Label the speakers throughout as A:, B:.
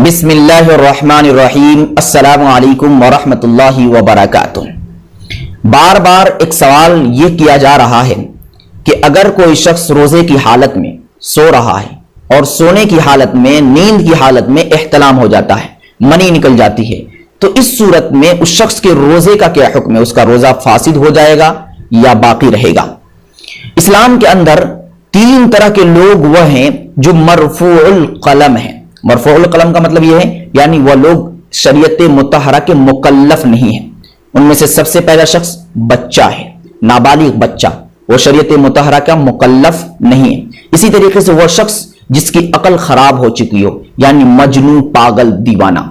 A: بسم اللہ الرحمن الرحیم۔ السلام علیکم ورحمۃ اللہ وبرکاتہ۔ بار بار ایک سوال یہ کیا جا رہا ہے کہ اگر کوئی شخص روزے کی حالت میں سو رہا ہے اور سونے کی حالت میں، نیند کی حالت میں احتلام ہو جاتا ہے، منی نکل جاتی ہے، تو اس صورت میں اس شخص کے روزے کا کیا حکم ہے؟ اس کا روزہ فاسد ہو جائے گا یا باقی رہے گا؟ اسلام کے اندر تین طرح کے لوگ وہ ہیں جو مرفوع القلم ہیں۔ مرفوع القلم کا مطلب یہ ہے یعنی وہ لوگ شریعت مطہرہ کے مکلف نہیں ہیں۔ ان میں سے سب سے پہلا شخص بچہ ہے، نابالغ بچہ، وہ شریعت مطہرہ کا مکلف نہیں ہے۔ اسی طریقے سے وہ شخص جس کی عقل خراب ہو چکی ہو، یعنی مجنون، پاگل، دیوانہ۔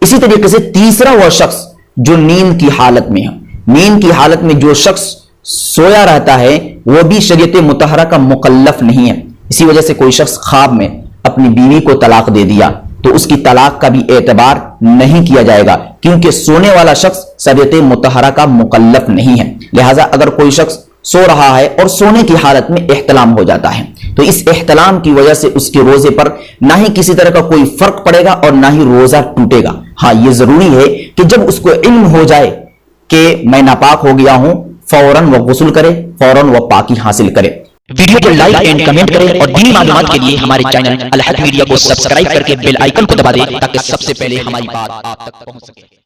A: اسی طریقے سے تیسرا وہ شخص جو نیند کی حالت میں ہے۔ نیند کی حالت میں جو شخص سویا رہتا ہے وہ بھی شریعت مطہرہ کا مکلف نہیں ہے۔ اسی وجہ سے کوئی شخص خواب میں اپنی بیوی کو طلاق دے دیا تو اس کی طلاق کا بھی اعتبار نہیں کیا جائے گا، کیونکہ سونے والا شخص شریعت مطہرہ کا مکلف نہیں ہے۔ لہٰذا اگر کوئی شخص سو رہا ہے اور سونے کی حالت میں احتلام ہو جاتا ہے تو اس احتلام کی وجہ سے اس کے روزے پر نہ ہی کسی طرح کا کوئی فرق پڑے گا اور نہ ہی روزہ ٹوٹے گا۔ ہاں، یہ ضروری ہے کہ جب اس کو علم ہو جائے کہ میں ناپاک ہو گیا ہوں، فوراً وہ غسل کرے، فوراً وہ پاکی حاصل کرے۔
B: ویڈیو کو لائک اینڈ کمنٹ کریں اور دینی معلومات کے لیے ہمارے چینل الحق میڈیا کو سبسکرائب کر کے بیل آئیکن کو دبا دیں تاکہ سب سے پہلے ہماری بات آپ تک پہنچ سکے۔